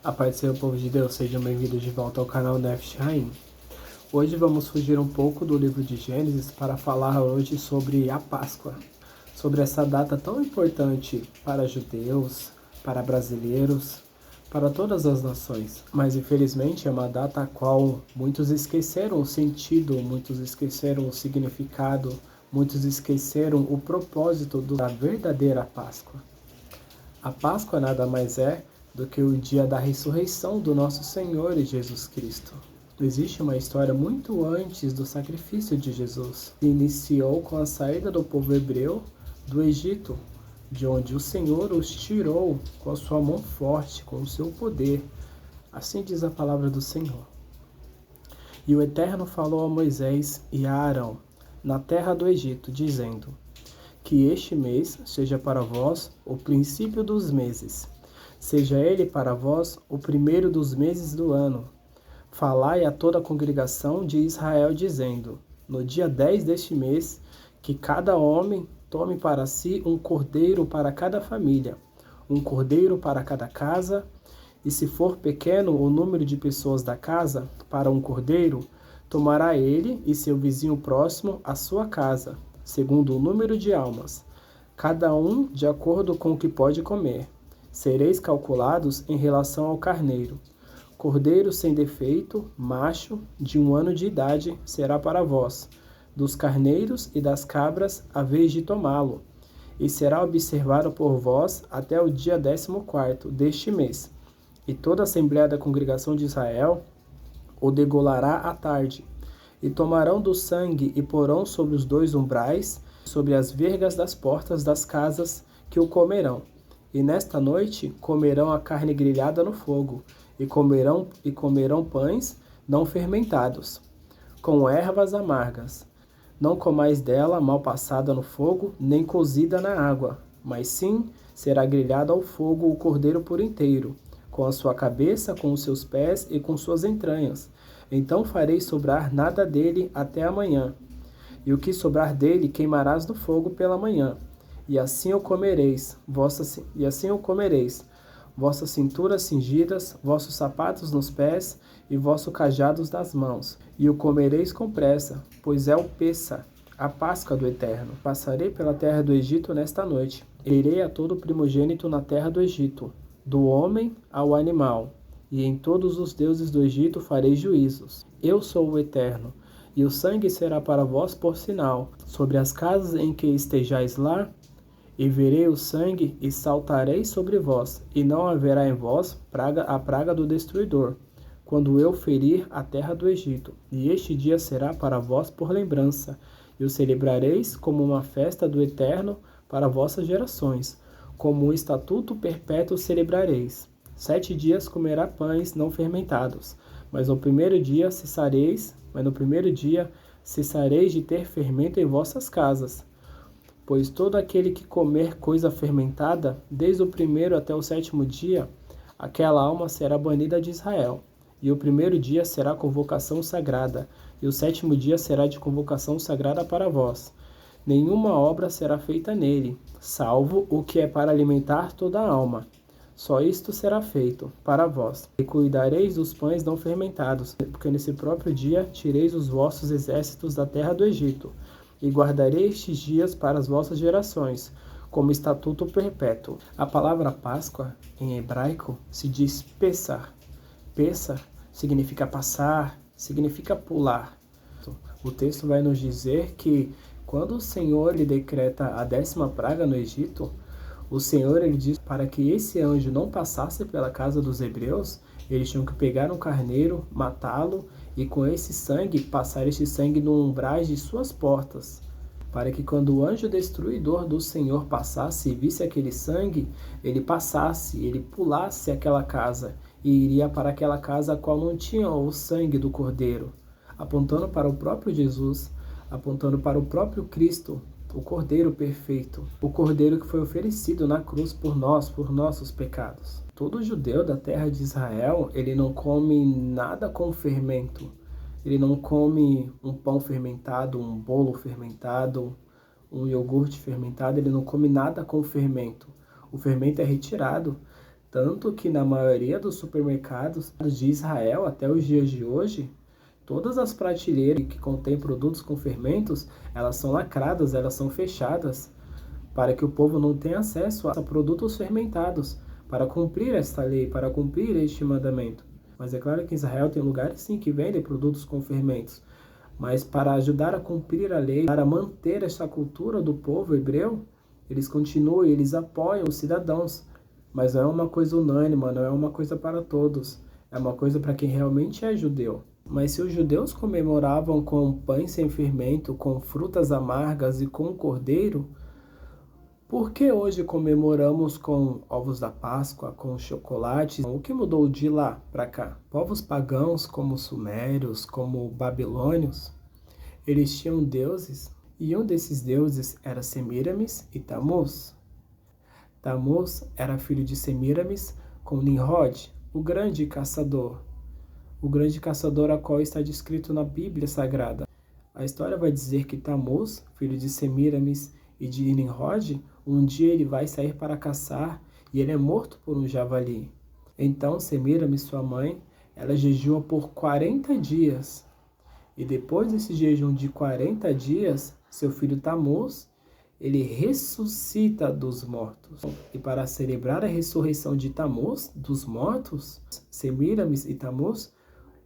A paz do Senhor, povo de Deus, sejam bem-vindos de volta ao canal Nefesh Haim. Hoje vamos fugir um pouco do livro de Gênesis para falar hoje sobre a Páscoa, sobre essa data tão importante para judeus, para brasileiros, para todas as nações. Mas infelizmente é uma data a qual muitos esqueceram o sentido, muitos esqueceram o significado, muitos esqueceram o propósito da verdadeira Páscoa. A Páscoa nada mais é do que o dia da ressurreição do nosso Senhor Jesus Cristo. Existe uma história muito antes do sacrifício de Jesus. Iniciou com a saída do povo hebreu do Egito, de onde o Senhor os tirou com a sua mão forte, com o seu poder. Assim diz a palavra do Senhor. E o Eterno falou a Moisés e a Arão, na terra do Egito, dizendo: que este mês seja para vós o princípio dos meses. Seja ele para vós o primeiro dos meses do ano. Falai a toda a congregação de Israel, dizendo: no dia 10 deste mês, que cada homem tome para si um cordeiro para cada família, um cordeiro para cada casa, e se for pequeno o número de pessoas da casa, para um cordeiro, tomará ele e seu vizinho próximo a sua casa, segundo o número de almas, cada um de acordo com o que pode comer. Sereis calculados em relação ao carneiro. Cordeiro sem defeito, macho, de 1 ano de idade, será para vós. Dos carneiros e das cabras, a vez de tomá-lo. E será observado por vós até o dia 14º deste mês. E toda a assembléia da congregação de Israel o degolará à tarde. E tomarão do sangue e porão sobre os 2 umbrais, sobre as vergas das portas das casas, que o comerão. E nesta noite comerão a carne grelhada no fogo, e comerão pães não fermentados, com ervas amargas. Não comais dela mal passada no fogo, nem cozida na água, mas sim será grelhado ao fogo o cordeiro por inteiro, com a sua cabeça, com os seus pés e com suas entranhas. Então fareis sobrar nada dele até amanhã. E o que sobrar dele queimarás no fogo pela manhã. E assim o comereis, vossas cinturas cingidas, vossos sapatos nos pés e vossos cajados nas mãos. E o comereis com pressa, pois é o Pessa, a Páscoa do Eterno. Passarei pela terra do Egito nesta noite. Irei a todo primogênito na terra do Egito, do homem ao animal, e em todos os deuses do Egito farei juízos. Eu sou o Eterno, e o sangue será para vós por sinal, sobre as casas em que estejais lá, e verei o sangue e saltarei sobre vós, e não haverá em vós a praga do destruidor, quando eu ferir a terra do Egito. E este dia será para vós por lembrança, e o celebrareis como uma festa do Eterno para vossas gerações, como um estatuto perpétuo celebrareis. 7 dias comerá pães não fermentados, mas no primeiro dia cessareis de ter fermento em vossas casas. Pois todo aquele que comer coisa fermentada, desde o primeiro até o 7º dia, aquela alma será banida de Israel. E o primeiro dia será convocação sagrada, e o 7º dia será de convocação sagrada para vós. Nenhuma obra será feita nele, salvo o que é para alimentar toda a alma. Só isto será feito para vós. E cuidareis dos pães não fermentados, porque nesse próprio dia tireis os vossos exércitos da terra do Egito. E guardarei estes dias para as vossas gerações, como estatuto perpétuo. A palavra Páscoa, em hebraico, se diz Pessah. Pessah significa passar, significa pular. O texto vai nos dizer que quando o Senhor lhe decreta a 10ª praga no Egito, o Senhor ele diz para que esse anjo não passasse pela casa dos hebreus, eles tinham que pegar um carneiro, matá-lo e com esse sangue, passar este sangue no umbrais de suas portas, para que quando o anjo destruidor do Senhor passasse e visse aquele sangue, ele passasse, ele pulasse aquela casa e iria para aquela casa a qual não tinha o sangue do cordeiro, apontando para o próprio Jesus, apontando para o próprio Cristo, o Cordeiro perfeito, o Cordeiro que foi oferecido na cruz por nós, por nossos pecados. Todo judeu da terra de Israel, ele não come nada com fermento. Ele não come um pão fermentado, um bolo fermentado, um iogurte fermentado. Ele não come nada com fermento. O fermento é retirado Tanto que na maioria dos supermercados de Israel, até os dias de hoje, todas as prateleiras que contêm produtos com fermentos, elas são lacradas, elas são fechadas, para que o povo não tenha acesso a produtos fermentados, para cumprir esta lei, para cumprir este mandamento. Mas é claro que em Israel tem lugares sim que vendem produtos com fermentos, mas para ajudar a cumprir a lei, para manter essa cultura do povo hebreu, eles continuam, eles apoiam os cidadãos, mas não é uma coisa unânime, não é uma coisa para todos, é uma coisa para quem realmente é judeu. Mas se os judeus comemoravam com pães sem fermento, com frutas amargas e com cordeiro, por que hoje comemoramos com ovos da Páscoa, com chocolate? O que mudou de lá para cá? Povos pagãos como os sumérios, como babilônios, eles tinham deuses, e um desses deuses era Semiramis e Tamuz. Tamuz era filho de Semiramis com Nimrod, o grande caçador a qual está descrito na Bíblia Sagrada. A história vai dizer que Tamuz, filho de Semiramis e de Nimrod, um dia ele vai sair para caçar e ele é morto por um javali. Então Semiramis, sua mãe, ela jejua por 40 dias. E depois desse jejum de 40 dias, seu filho Tamuz, ele ressuscita dos mortos. E para celebrar a ressurreição de Tamuz, dos mortos, Semiramis e Tamuz,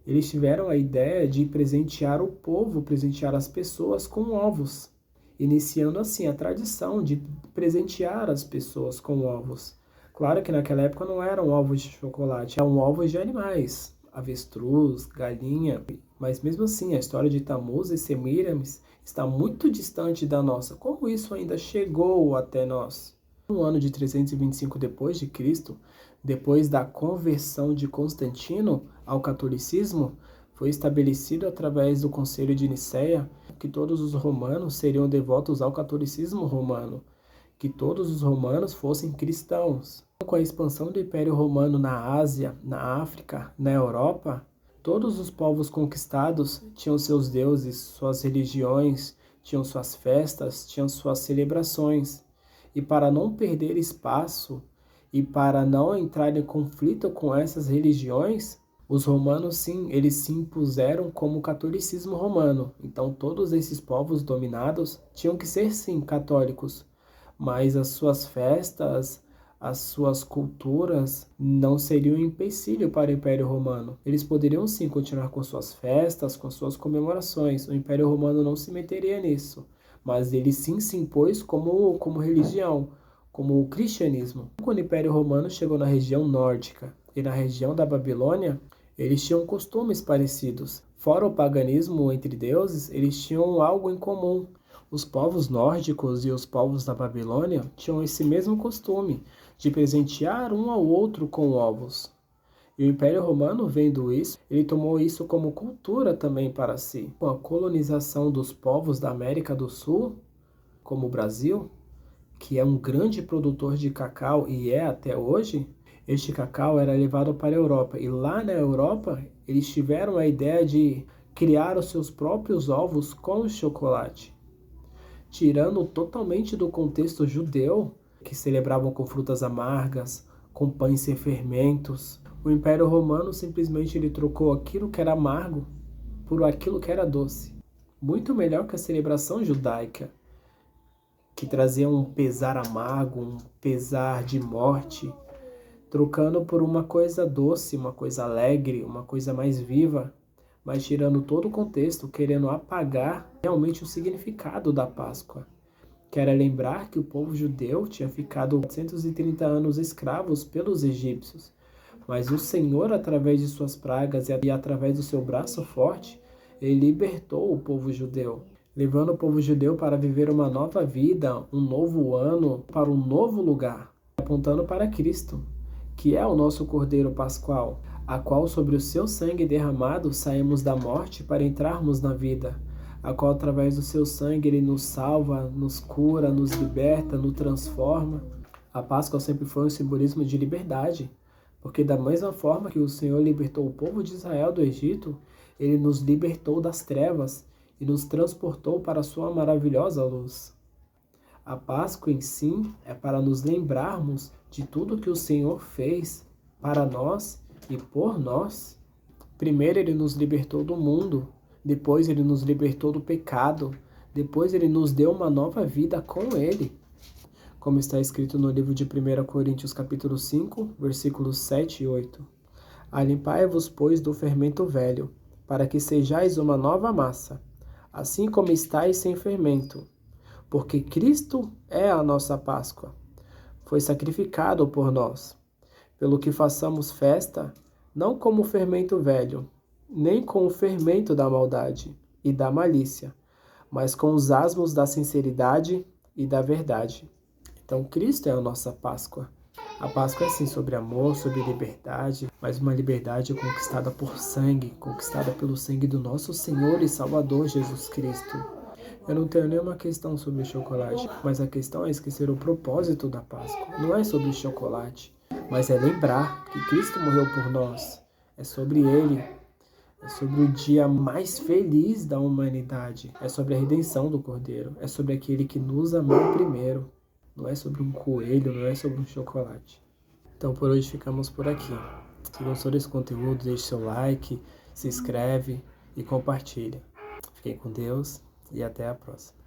eles tiveram a ideia de presentear o povo, presentear as pessoas com ovos, iniciando assim a tradição de presentear as pessoas com ovos. Claro que naquela época não eram ovos de chocolate, eram ovos de animais, avestruz, galinha, mas mesmo assim a história de Tamuz e Semiramis está muito distante da nossa. Como isso ainda chegou até nós? No ano de 325 depois de Cristo, depois da conversão de Constantino ao catolicismo, foi estabelecido através do Concílio de Nicéia que todos os romanos seriam devotos ao catolicismo romano, que todos os romanos fossem cristãos. Com a expansão do Império Romano na Ásia, na África, na Europa, todos os povos conquistados tinham seus deuses, suas religiões, tinham suas festas, tinham suas celebrações. E para não perder espaço e para não entrar em conflito com essas religiões, os romanos, sim, eles se impuseram como o catolicismo romano. Então, todos esses povos dominados tinham que ser, sim, católicos. Mas as suas festas, as suas culturas não seriam um empecilho para o Império Romano. Eles poderiam, sim, continuar com suas festas, com suas comemorações. O Império Romano não se meteria nisso. Mas ele sim se impôs como religião, como o cristianismo. Quando o Império Romano chegou na região nórdica e na região da Babilônia, eles tinham costumes parecidos. Fora o paganismo entre deuses, eles tinham algo em comum. Os povos nórdicos e os povos da Babilônia tinham esse mesmo costume de presentear um ao outro com ovos. E o Império Romano, vendo isso, ele tomou isso como cultura também para si. Com a colonização dos povos da América do Sul, como o Brasil, que é um grande produtor de cacau e é até hoje, este cacau era levado para a Europa. E lá na Europa, eles tiveram a ideia de criar os seus próprios ovos com chocolate, tirando totalmente do contexto judeu, que celebravam com frutas amargas, com pães sem fermentos. O Império Romano simplesmente ele trocou aquilo que era amargo por aquilo que era doce. Muito melhor que a celebração judaica, que trazia um pesar amargo, um pesar de morte, trocando por uma coisa doce, uma coisa alegre, uma coisa mais viva, mas tirando todo o contexto, querendo apagar realmente o significado da Páscoa. Que era lembrar que o povo judeu tinha ficado 430 anos escravos pelos egípcios. Mas o Senhor, através de suas pragas e através do seu braço forte, ele libertou o povo judeu, levando o povo judeu para viver uma nova vida, um novo ano, para um novo lugar, apontando para Cristo, que é o nosso Cordeiro Pascual, a qual sobre o seu sangue derramado saímos da morte para entrarmos na vida, a qual através do seu sangue ele nos salva, nos cura, nos liberta, nos transforma. A Páscoa sempre foi um simbolismo de liberdade, porque da mesma forma que o Senhor libertou o povo de Israel do Egito, ele nos libertou das trevas e nos transportou para a sua maravilhosa luz. A Páscoa em si é para nos lembrarmos de tudo que o Senhor fez para nós e por nós. Primeiro Ele nos libertou do mundo, depois Ele nos libertou do pecado, depois Ele nos deu uma nova vida com Ele. Como está escrito no livro de 1 Coríntios capítulo 5, versículos 7 e 8. Alimpai-vos, pois, do fermento velho, para que sejais uma nova massa, assim como estáis sem fermento, porque Cristo é a nossa Páscoa. Foi sacrificado por nós, pelo que façamos festa, não como o fermento velho, nem com o fermento da maldade e da malícia, mas com os asmos da sinceridade e da verdade. Então, Cristo é a nossa Páscoa. A Páscoa é sim sobre amor, sobre liberdade, mas uma liberdade conquistada por sangue, conquistada pelo sangue do nosso Senhor e Salvador Jesus Cristo. Eu não tenho nenhuma questão sobre o chocolate, mas a questão é esquecer o propósito da Páscoa. Não é sobre o chocolate, mas é lembrar que Cristo morreu por nós. É sobre Ele. É sobre o dia mais feliz da humanidade. É sobre a redenção do Cordeiro. É sobre aquele que nos amou primeiro. Não é sobre um coelho, não é sobre um chocolate. Então por hoje ficamos por aqui. Se gostou desse conteúdo, deixe seu like, se inscreve e compartilha. Fiquem com Deus e até a próxima.